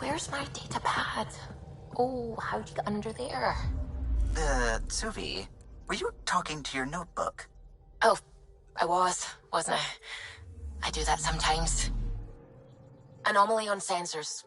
where's my data pad? Oh, how'd you get under there? Suvi, were you talking to your notebook? Oh, I wasn't I? I do that sometimes. Anomaly on sensors.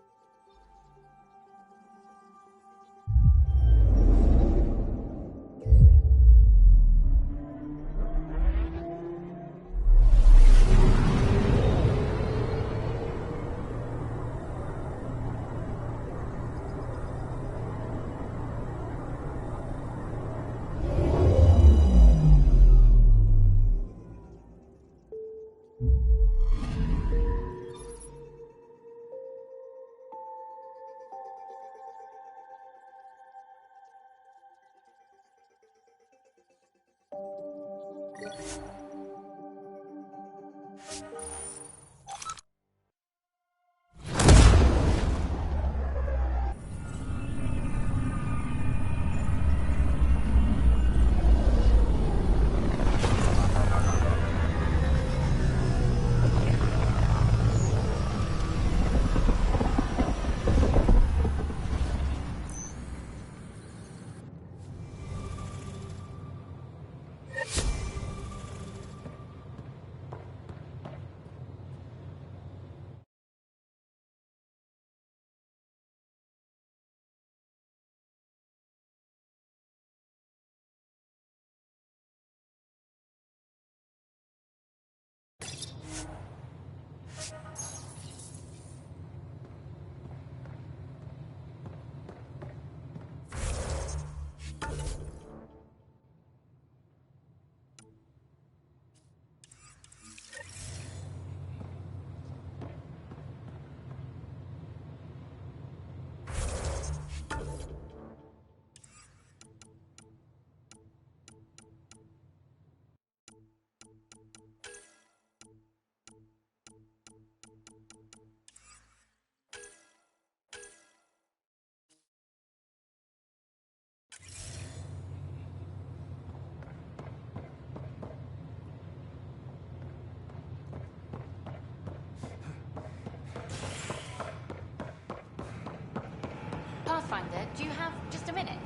Pathfinder, do you have just a minute?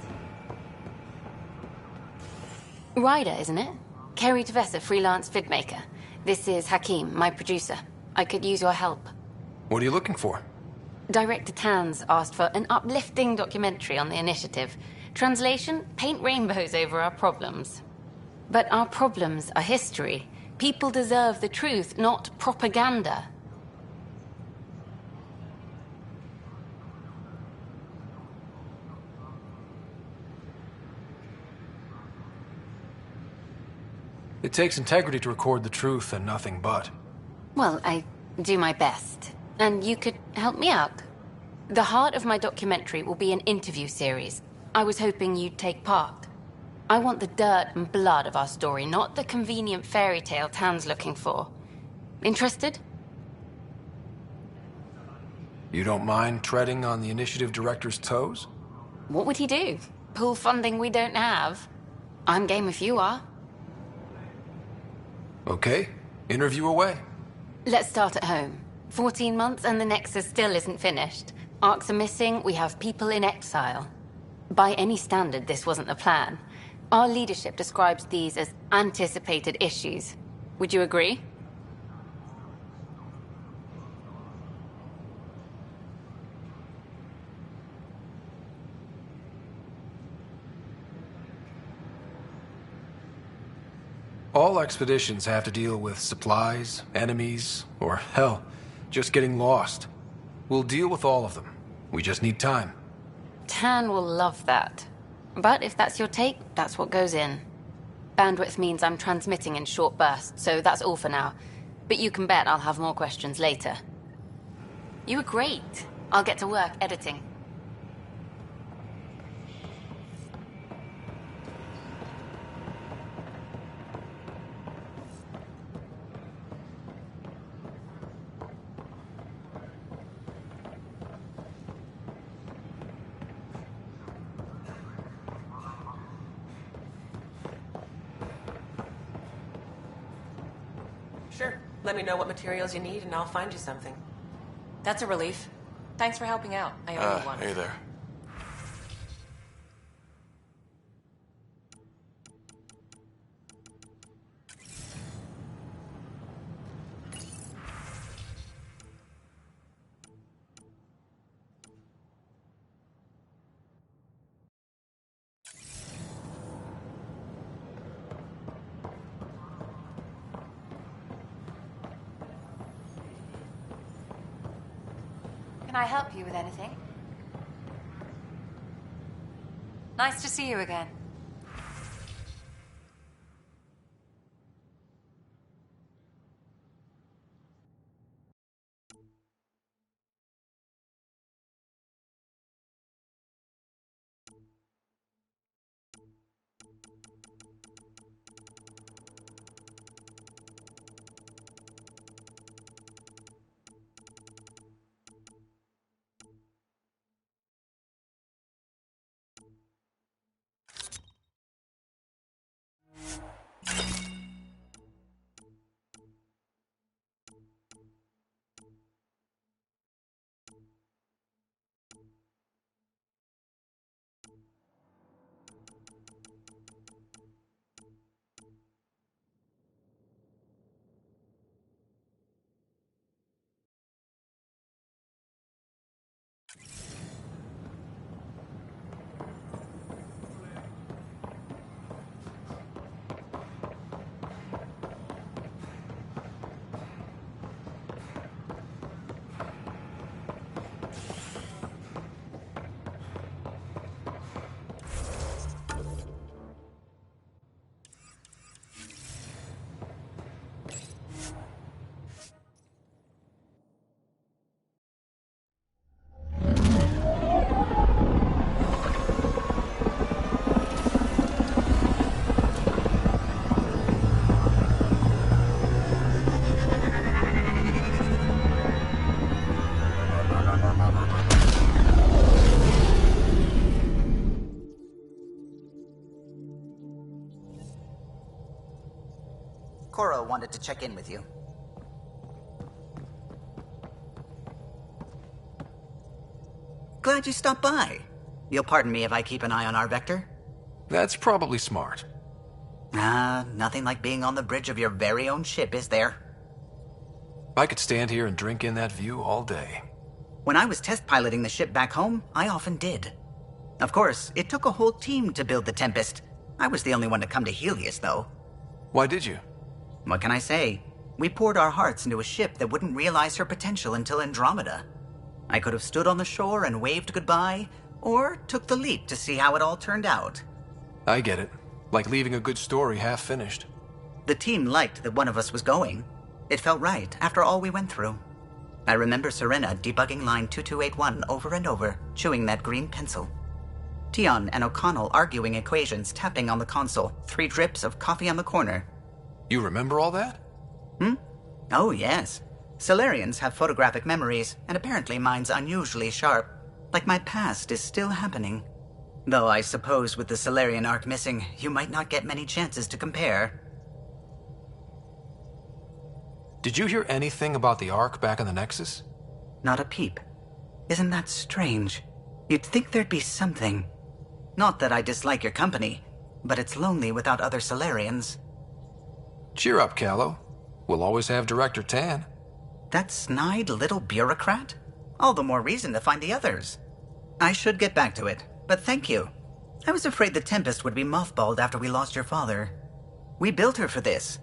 Ryder, isn't it? Kerry Tavessa, freelance vidmaker. This is Hakeem, my producer. I could use your help. What are you looking for? Director Tans asked for an uplifting documentary on the initiative. Translation, paint rainbows over our problems. But our problems are history. People deserve the truth, not propaganda. It takes integrity to record the truth and nothing but. Well, I do my best. And you could help me out. The heart of my documentary will be an interview series. I was hoping you'd take part. I want the dirt and blood of our story, not the convenient fairy tale Tan's looking for. Interested? You don't mind treading on the initiative director's toes? What would he do? Pull funding we don't have? I'm game if you are. Okay, interview away. Let's start at home. 14 months and the Nexus still isn't finished. Arcs are missing, we have people in exile. By any standard, this wasn't the plan. Our leadership describes these as anticipated issues. Would you agree? All expeditions have to deal with supplies, enemies, or hell, just getting lost. We'll deal with all of them. We just need time. Tan will love that. But if that's your take, that's what goes in. Bandwidth means I'm transmitting in short bursts, so that's all for now. But you can bet I'll have more questions later. You were great. I'll get to work editing. Sure. Let me know what materials you need and I'll find you something. That's a relief. Thanks for helping out. I owe you one. Hey there. Can I help you with anything? Nice to see you again. Cora wanted to check in with you. Glad you stopped by. You'll pardon me if I keep an eye on our vector? That's probably smart. Nothing like being on the bridge of your very own ship, is there? I could stand here and drink in that view all day. When I was test piloting the ship back home, I often did. Of course, it took a whole team to build the Tempest. I was the only one to come to Helios, though. Why did you? What can I say? We poured our hearts into a ship that wouldn't realize her potential until Andromeda. I could have stood on the shore and waved goodbye, or took the leap to see how it all turned out. I get it. Like leaving a good story half-finished. The team liked that one of us was going. It felt right after all we went through. I remember Serena debugging line 2281 over and over, chewing that green pencil. Tion and O'Connell arguing equations, tapping on the console, 3 drips of coffee on the corner. You remember all that? Oh, yes. Solarians have photographic memories, and apparently mine's unusually sharp. Like my past is still happening. Though I suppose with the Solarian arc missing, you might not get many chances to compare. Did you hear anything about the Ark back in the Nexus? Not a peep. Isn't that strange? You'd think there'd be something. Not that I dislike your company, but it's lonely without other Solarians. Cheer up, Callow. We'll always have Director Tan. That snide little bureaucrat? All the more reason to find the others. I should get back to it, but thank you. I was afraid the Tempest would be mothballed after we lost your father. We built her for this.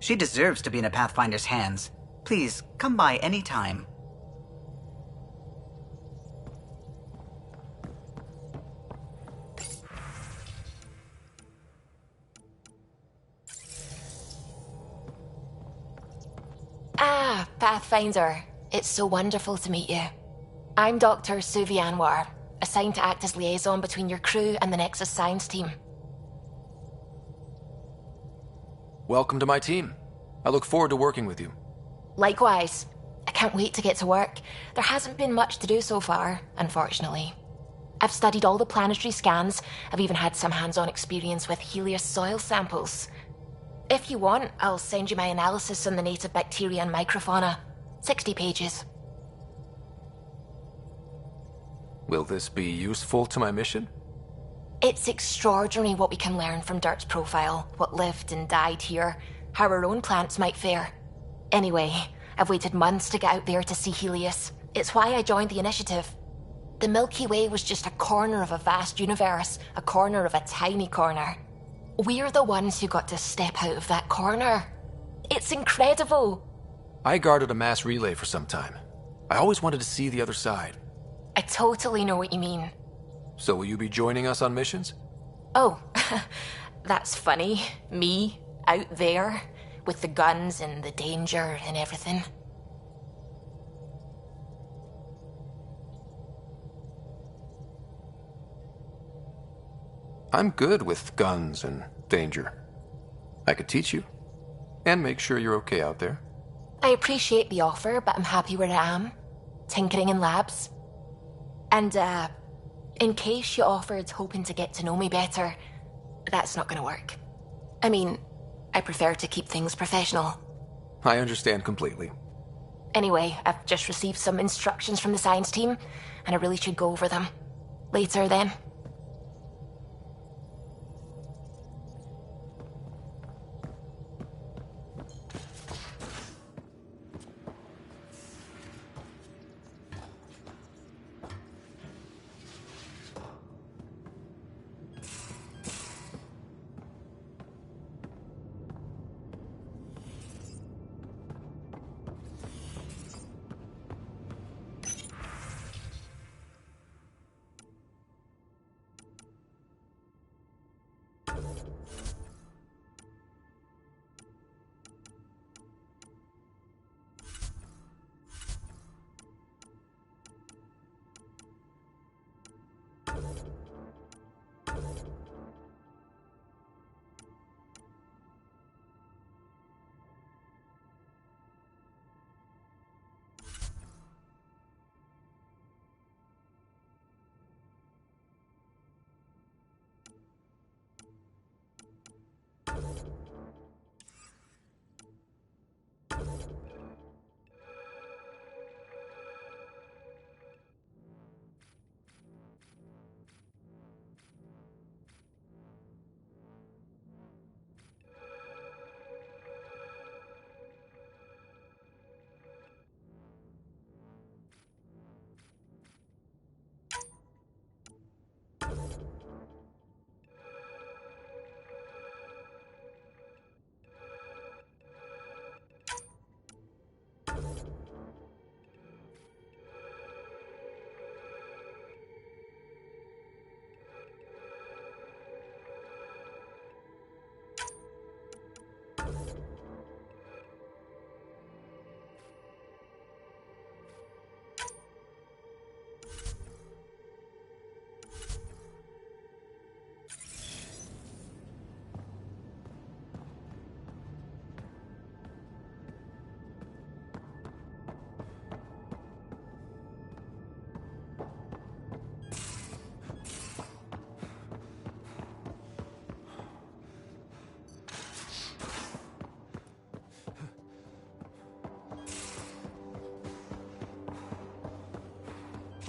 She deserves to be in a Pathfinder's hands. Please, come by any time. Ah, Pathfinder. It's so wonderful to meet you. I'm Dr. Suvi Anwar, assigned to act as liaison between your crew and the Nexus science team. Welcome to my team. I look forward to working with you. Likewise. I can't wait to get to work. There hasn't been much to do so far, unfortunately. I've studied all the planetary scans. I've even had some hands-on experience with Helios soil samples. If you want, I'll send you my analysis on the native bacteria and microfauna. 60 pages. Will this be useful to my mission? It's extraordinary what we can learn from Dirt's profile, what lived and died here, how our own plants might fare. Anyway, I've waited months to get out there to see Helios. It's why I joined the initiative. The Milky Way was just a corner of a vast universe, a corner of a tiny corner. We're the ones who got to step out of that corner. It's incredible. I guarded a mass relay for some time. I always wanted to see the other side. I totally know what you mean. So will you be joining us on missions? Oh, that's funny. Me, out there, with the guns and the danger and everything. I'm good with guns and danger. I could teach you, and make sure you're okay out there. I appreciate the offer, but I'm happy where I am. Tinkering in labs. And, in case you offered hoping to get to know me better, that's not gonna work. I mean, I prefer to keep things professional. I understand completely. Anyway, I've just received some instructions from the science team, and I really should go over them. Later, then.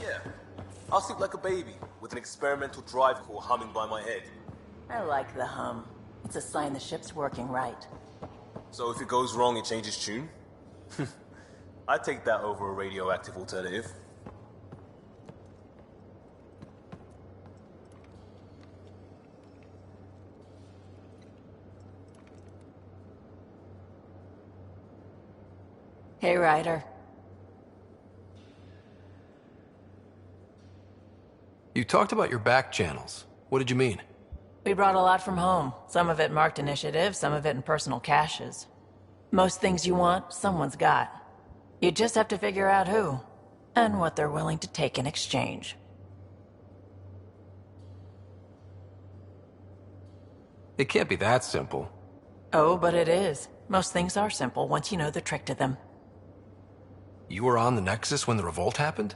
Yeah, I'll sleep like a baby, with an experimental drive core humming by my head. I like the hum. It's a sign the ship's working right. So if it goes wrong, it changes tune? I'd take that over a radioactive alternative. Hey, Ryder. You talked about your back channels. What did you mean? We brought a lot from home. Some of it marked initiative, some of it in personal caches. Most things you want, someone's got. You just have to figure out who, and what they're willing to take in exchange. It can't be that simple. Oh, but it is. Most things are simple once you know the trick to them. You were on the Nexus when the revolt happened?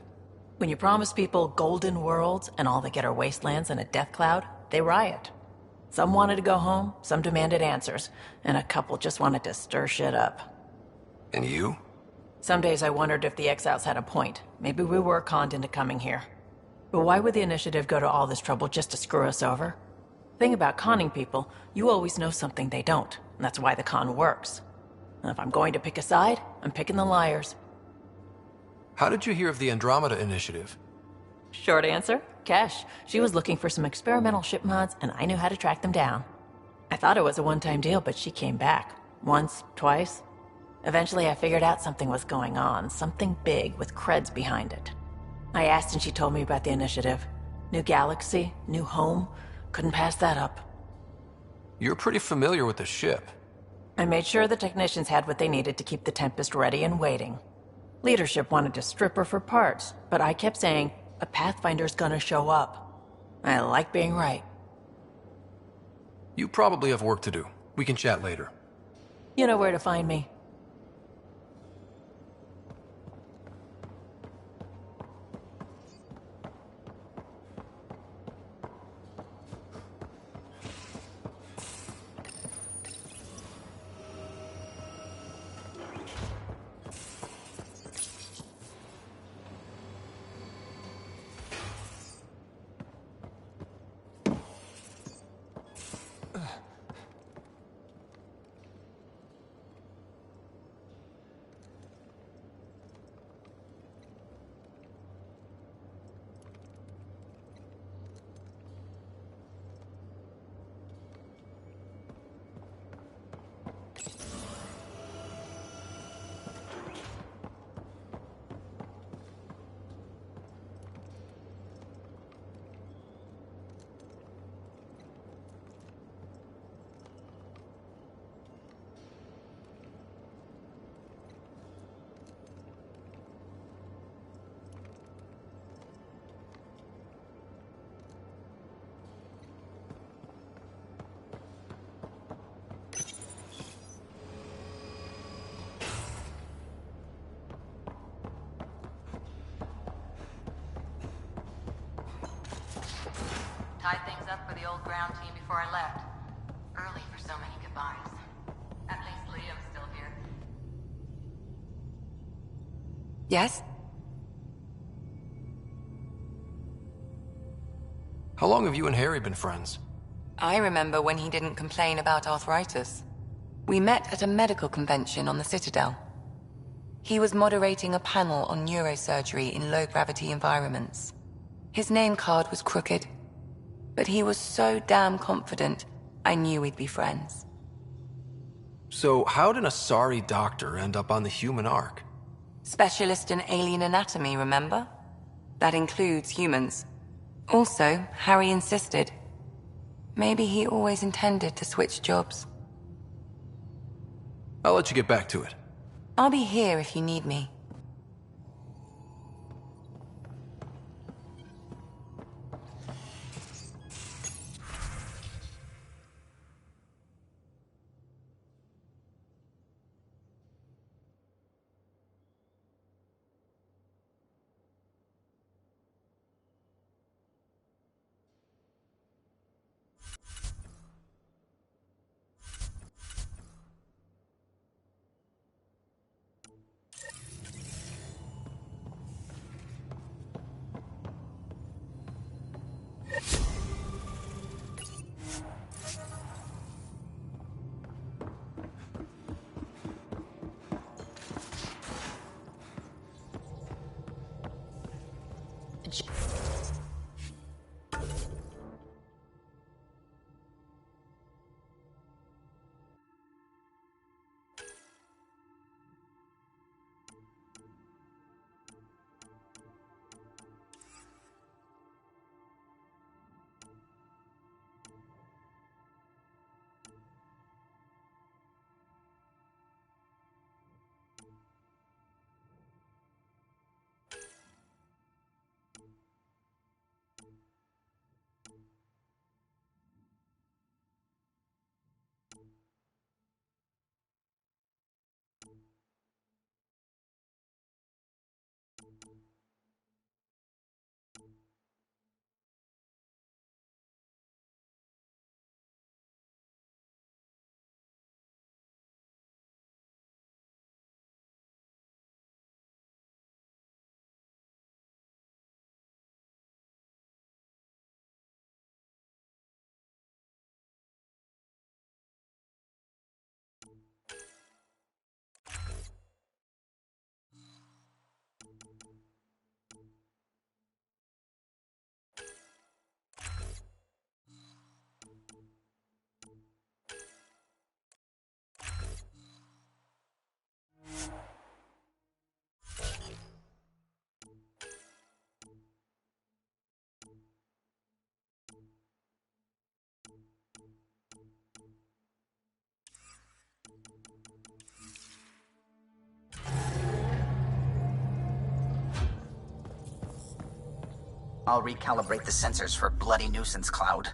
When you promise people golden worlds and all they get are wastelands and a death cloud, they riot. Some wanted to go home, some demanded answers, and a couple just wanted to stir shit up. And you? Some days I wondered if the exiles had a point. Maybe we were conned into coming here. But why would the Initiative go to all this trouble just to screw us over? Thing about conning people, you always know something they don't, and that's why the con works. And if I'm going to pick a side, I'm picking the liars. How did you hear of the Andromeda Initiative? Short answer, Kesh. She was looking for some experimental ship mods, and I knew how to track them down. I thought it was a one-time deal, but she came back. Once, twice. Eventually I figured out something was going on, something big with creds behind it. I asked and she told me about the Initiative. New galaxy, new home. Couldn't pass that up. You're pretty familiar with the ship. I made sure the technicians had what they needed to keep the Tempest ready and waiting. Leadership wanted to strip her for parts, but I kept saying, a Pathfinder's gonna show up. I like being right. You probably have work to do. We can chat later. You know where to find me. Tied things up for the old ground team before I left. Early for so many goodbyes. At least Liam's still here. Yes? How long have you and Harry been friends? I remember when he didn't complain about arthritis. We met at a medical convention on the Citadel. He was moderating a panel on neurosurgery in low-gravity environments. His name card was crooked, but he was so damn confident, I knew we'd be friends. So how did a sorry doctor end up on the human Ark? Specialist in alien anatomy, remember? That includes humans. Also, Harry insisted. Maybe he always intended to switch jobs. I'll let you get back to it. I'll be here if you need me. I'll recalibrate the sensors for bloody nuisance cloud.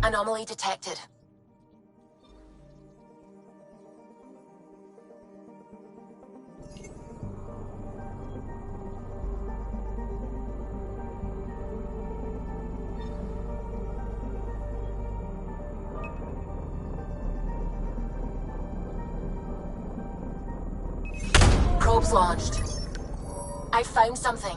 Anomaly detected. Probes launched. I found something.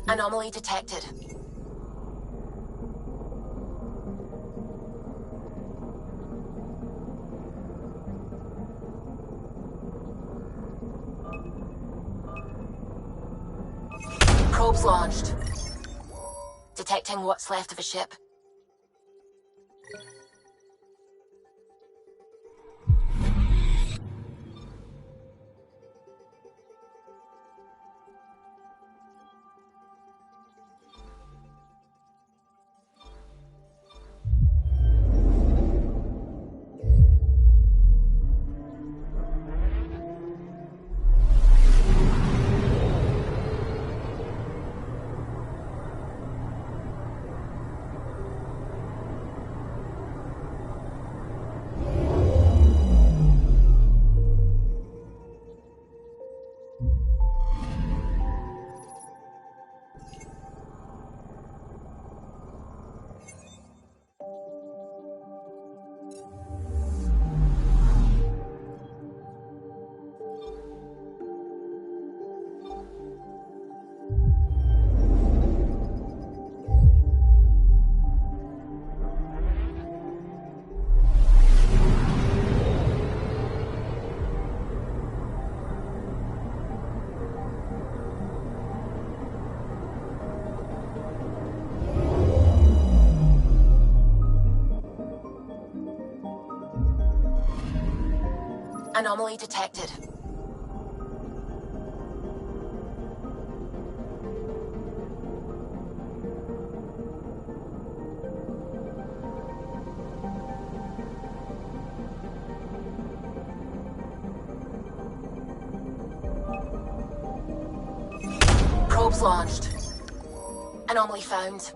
Anomaly detected. Probes launched. Detecting what's left of a ship. Anomaly detected. Probes launched. Anomaly found.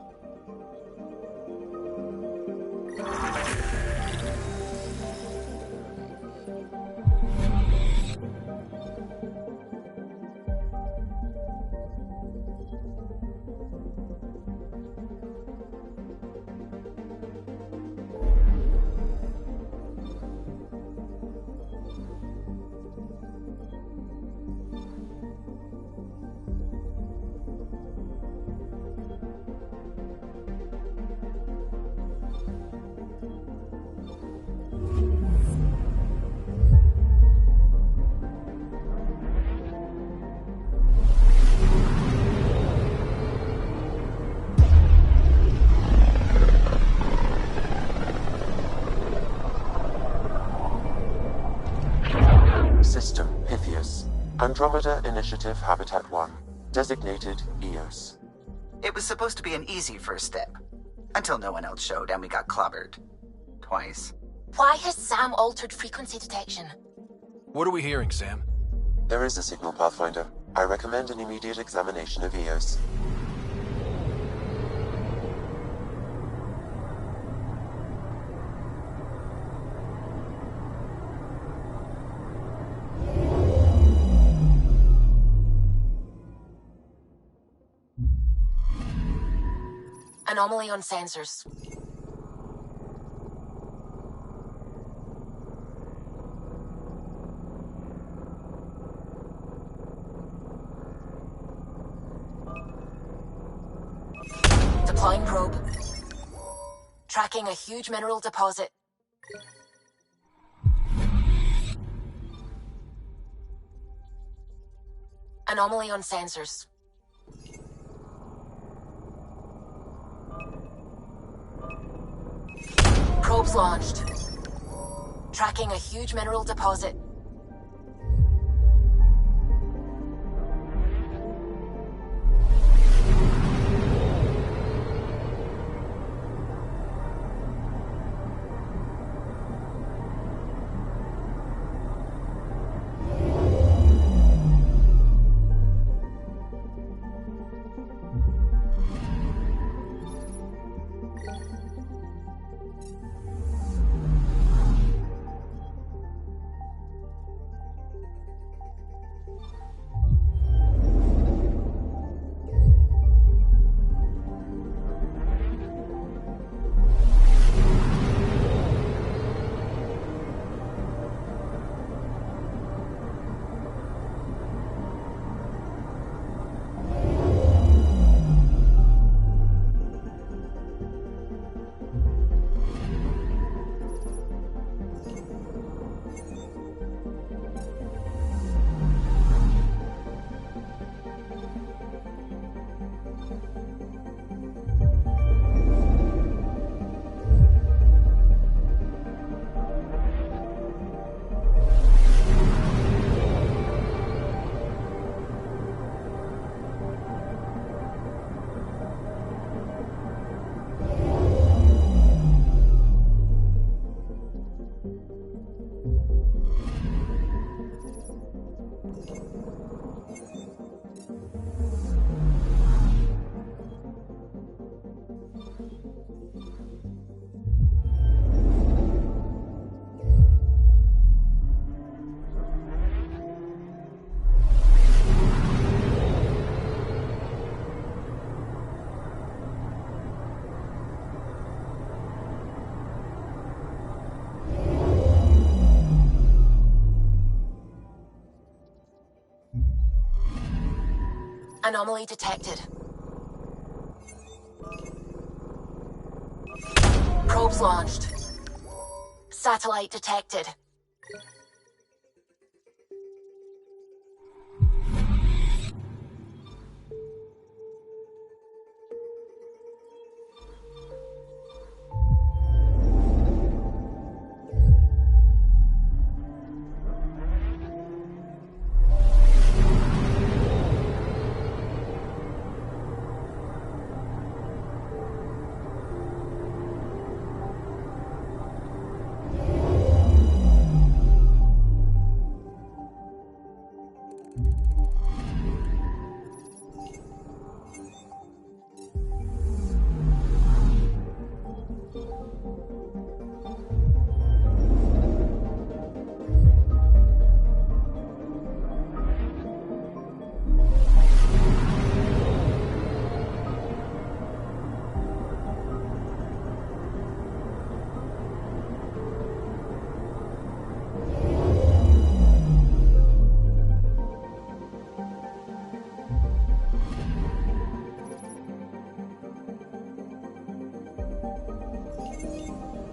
System Pythias. Andromeda Initiative Habitat 1. Designated EOS. It was supposed to be an easy first step. Until no one else showed and we got clobbered. Twice. Why has Sam altered frequency detection? What are we hearing, Sam? There is a signal, Pathfinder. I recommend an immediate examination of EOS. Anomaly on sensors. Deploying probe. Tracking a huge mineral deposit. Anomaly on sensors. Probes launched. Tracking a huge mineral deposit. Anomaly detected. Probes launched. Satellite detected.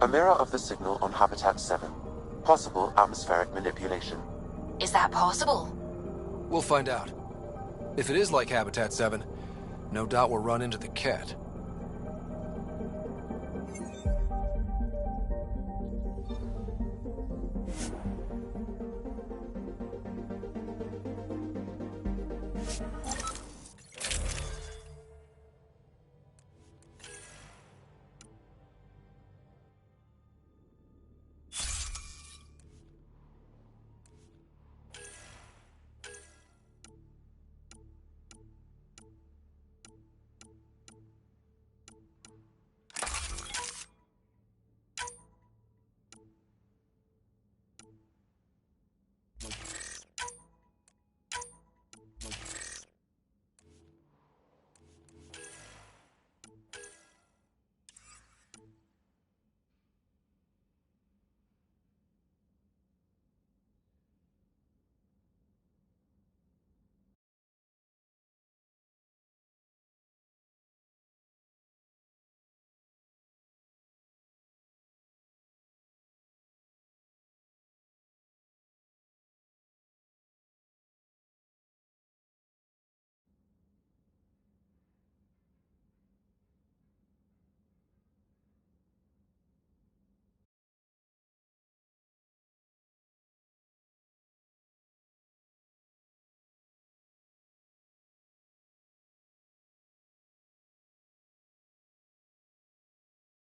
A mirror of the signal on Habitat 7. Possible atmospheric manipulation. Is that possible? We'll find out. If it is like Habitat 7, no doubt we'll run into the cat.